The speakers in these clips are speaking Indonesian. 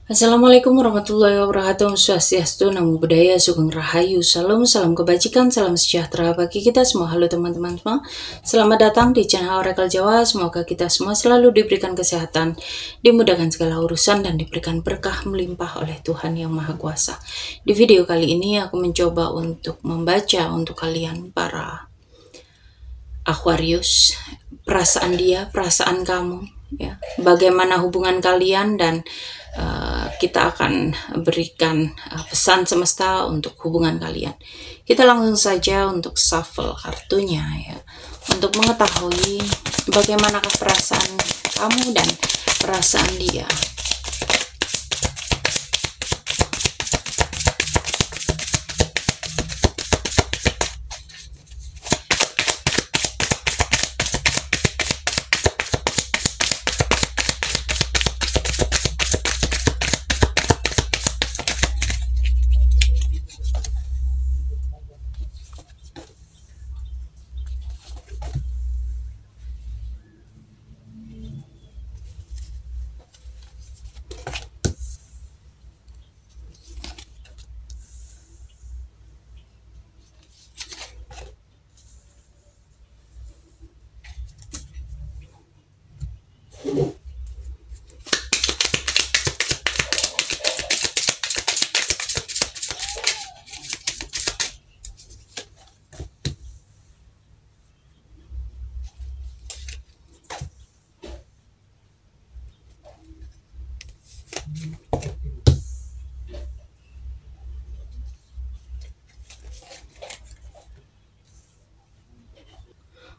Assalamualaikum warahmatullahi wabarakatuh. Swastiastu, Namo Buddhaya, Sugeng Rahayu, Salam, salam kebajikan, salam sejahtera bagi kita semua. Halo teman-teman semua, selamat datang di channel Oracle Jawa. Semoga kita semua selalu diberikan kesehatan, dimudahkan segala urusan, dan diberikan berkah melimpah oleh Tuhan Yang Maha Kuasa. Di video kali ini aku mencoba untuk membaca untuk kalian para Aquarius, perasaan dia, perasaan kamu, ya. Bagaimana hubungan kalian, dan kita akan berikan pesan semesta untuk hubungan kalian. Kita langsung saja untuk shuffle kartunya, ya, untuk mengetahui bagaimanakah perasaan kamu dan perasaan dia.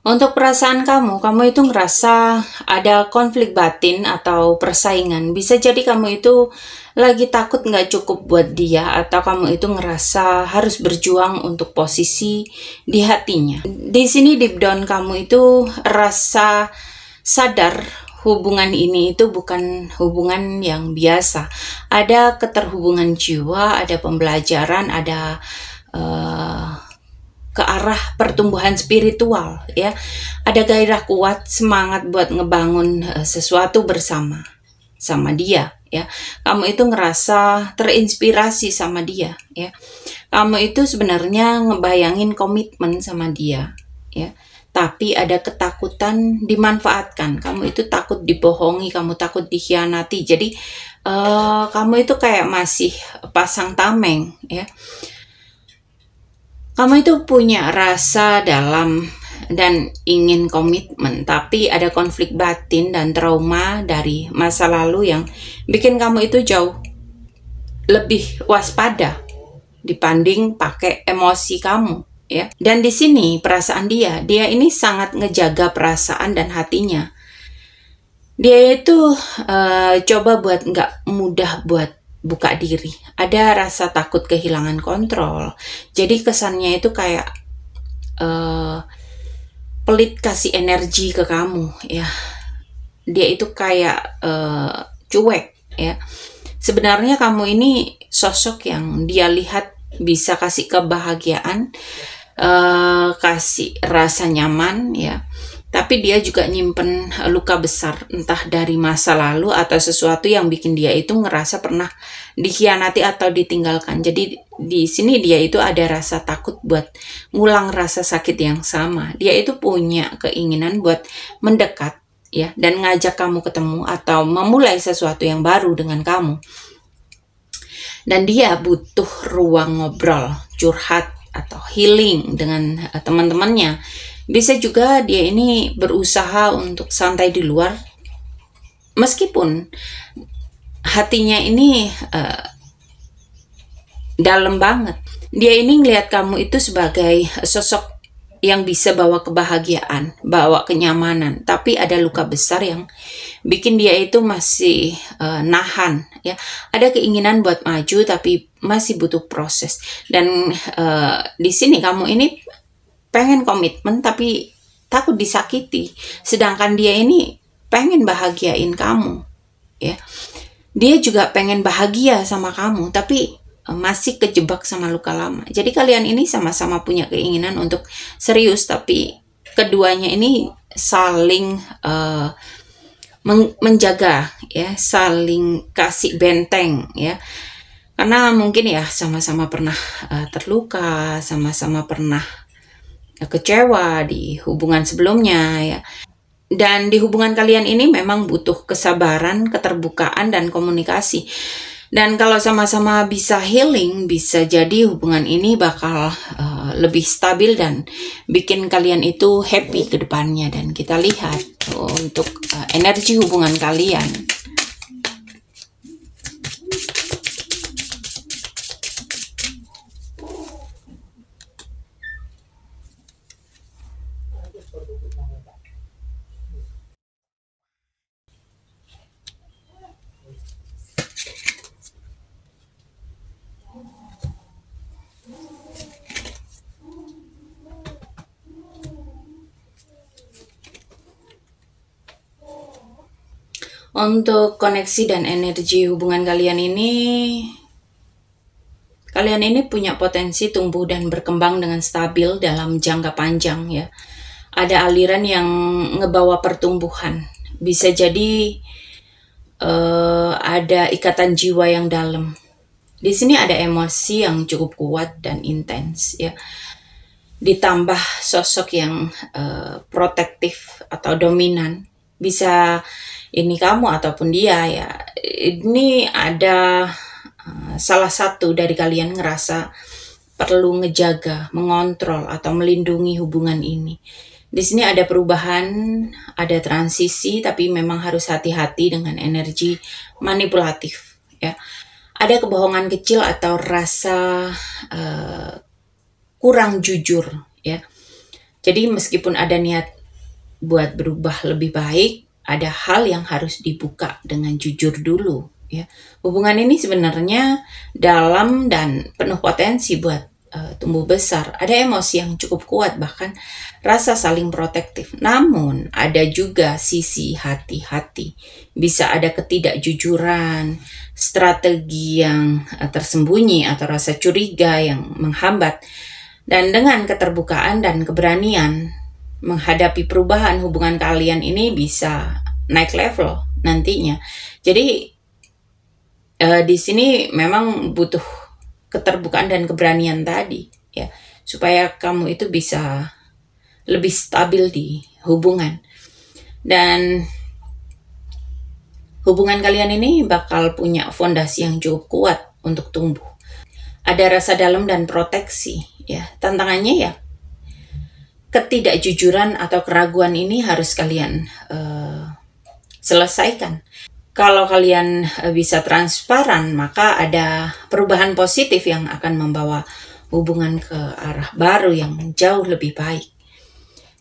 Untuk perasaan kamu itu ngerasa ada konflik batin atau persaingan. Bisa jadi kamu itu lagi takut nggak cukup buat dia, atau kamu itu ngerasa harus berjuang untuk posisi di hatinya. Di sini deep down kamu itu rasa sadar hubungan ini itu bukan hubungan yang biasa. Ada keterhubungan jiwa, ada pembelajaran, ada ke arah pertumbuhan spiritual, ya. Ada gairah kuat, semangat buat ngebangun sesuatu bersama dia, ya. Kamu itu ngerasa terinspirasi sama dia, ya. Kamu itu sebenarnya ngebayangin komitmen sama dia, ya. Tapi ada ketakutan dimanfaatkan. Kamu itu takut dibohongi, kamu takut dikhianati. Jadi kamu itu kayak masih pasang tameng, ya. Kamu itu punya rasa dalam dan ingin komitmen, tapi ada konflik batin dan trauma dari masa lalu yang bikin kamu itu jauh lebih waspada dibanding pakai emosi kamu, ya. Dan di sini perasaan dia ini sangat ngejaga perasaan dan hatinya. Dia itu coba buat nggak mudah buat buka diri. Ada rasa takut kehilangan kontrol. Jadi kesannya itu kayak pelit kasih energi ke kamu, ya. Dia itu kayak cuek, ya. Sebenarnya kamu ini sosok yang dia lihat bisa kasih kebahagiaan, kasih rasa nyaman, ya. Tapi dia juga nyimpen luka besar, entah dari masa lalu atau sesuatu yang bikin dia itu ngerasa pernah dikhianati atau ditinggalkan. Jadi di sini dia itu ada rasa takut buat ngulang rasa sakit yang sama. Dia itu punya keinginan buat mendekat, ya, dan ngajak kamu ketemu atau memulai sesuatu yang baru dengan kamu. Dan dia butuh ruang ngobrol, curhat, atau healing dengan teman-temannya. Bisa juga dia ini berusaha untuk santai di luar, meskipun hatinya ini dalam banget. Dia ini ngelihat kamu itu sebagai sosok yang bisa bawa kebahagiaan, bawa kenyamanan, tapi ada luka besar yang bikin dia itu masih nahan, ya. Ada keinginan buat maju tapi masih butuh proses. Dan di sini kamu ini pengen komitmen tapi takut disakiti, sedangkan dia ini pengen bahagiain kamu, ya. Dia juga pengen bahagia sama kamu tapi masih kejebak sama luka lama. Jadi kalian ini sama-sama punya keinginan untuk serius, tapi keduanya ini saling menjaga ya, saling kasih benteng ya. Karena mungkin ya sama-sama pernah terluka, sama-sama pernah kecewa di hubungan sebelumnya ya. Dan di hubungan kalian ini memang butuh kesabaran, keterbukaan, dan komunikasi. Dan kalau sama-sama bisa healing, bisa jadi hubungan ini bakal lebih stabil dan bikin kalian itu happy ke depannya. Dan kita lihat untuk energi hubungan kalian. Untuk koneksi dan energi hubungan kalian ini punya potensi tumbuh dan berkembang dengan stabil dalam jangka panjang ya. Ada aliran yang ngebawa pertumbuhan. Bisa jadi ada ikatan jiwa yang dalam. Di sini ada emosi yang cukup kuat dan intens ya. Ditambah sosok yang protektif atau dominan. Bisa ini kamu ataupun dia ya. Ini ada salah satu dari kalian ngerasa perlu ngejaga, mengontrol atau melindungi hubungan ini. Di sini ada perubahan, ada transisi, tapi memang harus hati-hati dengan energi manipulatif ya. Ada kebohongan kecil atau rasa kurang jujur ya. Jadi meskipun ada niat buat berubah lebih baik, ada hal yang harus dibuka dengan jujur dulu ya. Hubungan ini sebenarnya dalam dan penuh potensi buat tumbuh besar. Ada emosi yang cukup kuat, bahkan rasa saling protektif. Namun ada juga sisi hati-hati. Bisa ada ketidakjujuran, strategi yang tersembunyi atau rasa curiga yang menghambat. Dan dengan keterbukaan dan keberanian menghadapi perubahan, hubungan kalian ini bisa naik level nantinya. Jadi di sini memang butuh keterbukaan dan keberanian tadi ya, supaya kamu itu bisa lebih stabil di hubungan. Dan hubungan kalian ini bakal punya fondasi yang cukup kuat untuk tumbuh. Ada rasa dalam dan proteksi ya. Tantangannya ya, ketidakjujuran atau keraguan ini harus kalian selesaikan. Kalau kalian bisa transparan, maka ada perubahan positif yang akan membawa hubungan ke arah baru yang jauh lebih baik.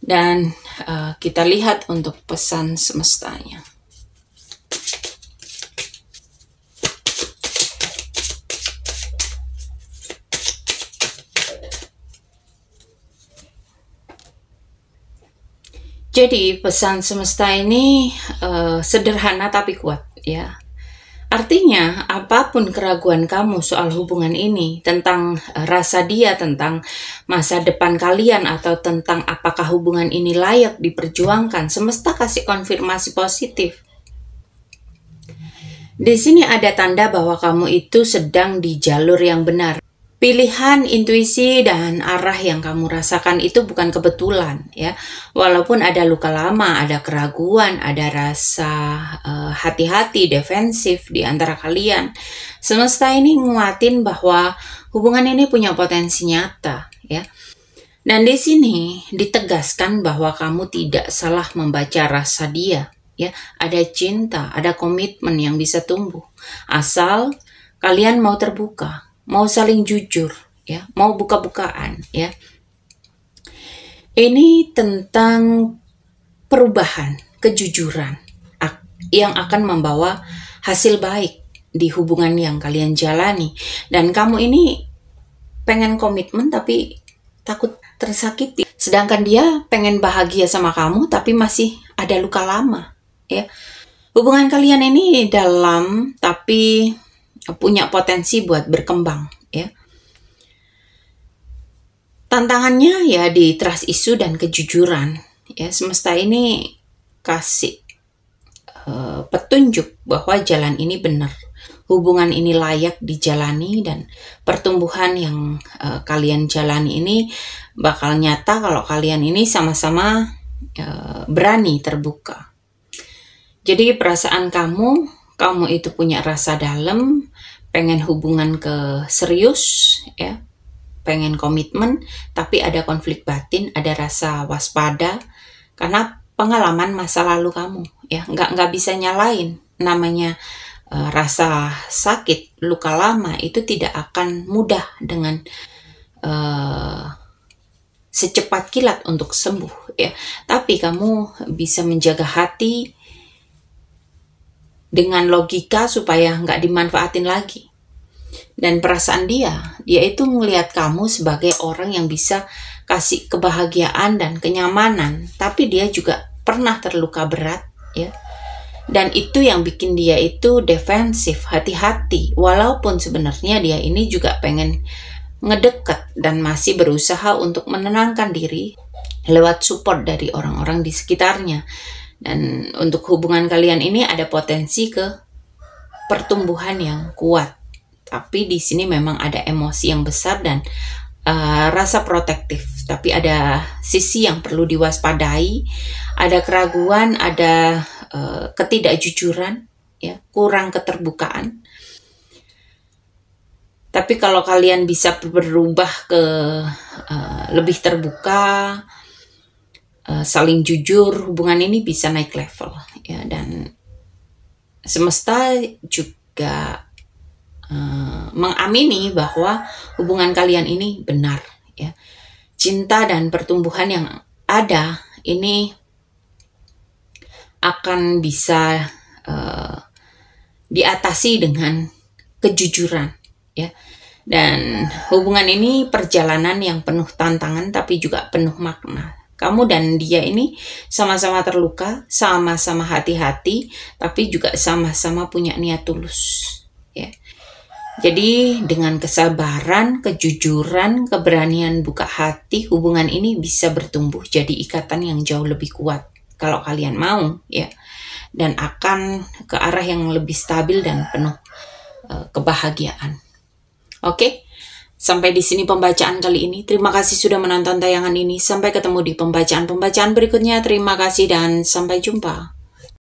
Dan kita lihat untuk pesan semestanya. Jadi pesan semesta ini sederhana tapi kuat ya. Artinya apapun keraguan kamu soal hubungan ini, tentang rasa dia, tentang masa depan kalian, atau tentang apakah hubungan ini layak diperjuangkan, semesta kasih konfirmasi positif. Di sini ada tanda bahwa kamu itu sedang di jalur yang benar. Pilihan, intuisi, dan arah yang kamu rasakan itu bukan kebetulan ya. Walaupun ada luka lama, ada keraguan, ada rasa hati-hati, defensif di antara kalian, semesta ini nguatin bahwa hubungan ini punya potensi nyata ya. Dan di sini ditegaskan bahwa kamu tidak salah membaca rasa dia ya. Ada cinta, ada komitmen yang bisa tumbuh asal kalian mau terbuka, mau saling jujur ya, mau buka-bukaan ya. Ini tentang perubahan, kejujuran yang akan membawa hasil baik di hubungan yang kalian jalani. Dan kamu ini pengen komitmen tapi takut tersakiti, sedangkan dia pengen bahagia sama kamu tapi masih ada luka lama ya. Hubungan kalian ini dalam tapi punya potensi buat berkembang ya. Tantangannya ya di trust issue dan kejujuran ya. Semesta ini kasih petunjuk bahwa jalan ini benar, hubungan ini layak dijalani, dan pertumbuhan yang kalian jalani ini bakal nyata kalau kalian ini sama-sama berani terbuka. Jadi perasaan kamu itu punya rasa dalam, pengen hubungan ke serius, ya, pengen komitmen, tapi ada konflik batin, ada rasa waspada karena pengalaman masa lalu kamu, ya. Nggak bisa nyalain, namanya rasa sakit, luka lama itu tidak akan mudah dengan secepat kilat untuk sembuh, ya. Tapi kamu bisa menjaga hati dengan logika supaya nggak dimanfaatin lagi. Dan perasaan dia itu ngelihat kamu sebagai orang yang bisa kasih kebahagiaan dan kenyamanan, tapi dia juga pernah terluka berat, ya. Dan itu yang bikin dia itu defensif, hati-hati, walaupun sebenarnya dia ini juga pengen ngedeket dan masih berusaha untuk menenangkan diri lewat support dari orang-orang di sekitarnya. Dan untuk hubungan kalian ini ada potensi ke pertumbuhan yang kuat. Tapi di sini memang ada emosi yang besar dan rasa protektif. Tapi ada sisi yang perlu diwaspadai, ada keraguan, ada ketidakjujuran, ya, kurang keterbukaan. Tapi kalau kalian bisa berubah ke lebih terbuka, saling jujur, hubungan ini bisa naik level, ya. Dan semesta juga mengamini bahwa hubungan kalian ini benar, ya. Cinta dan pertumbuhan yang ada ini akan bisa diatasi dengan kejujuran, ya. Dan hubungan ini perjalanan yang penuh tantangan tapi juga penuh makna. Kamu dan dia ini sama-sama terluka, sama-sama hati-hati, tapi juga sama-sama punya niat tulus, ya. Jadi dengan kesabaran, kejujuran, keberanian buka hati, hubungan ini bisa bertumbuh jadi ikatan yang jauh lebih kuat kalau kalian mau, ya. Dan akan ke arah yang lebih stabil dan penuh kebahagiaan. Oke? Sampai di sini pembacaan kali ini. Terima kasih sudah menonton tayangan ini. Sampai ketemu di pembacaan-pembacaan berikutnya. Terima kasih dan sampai jumpa.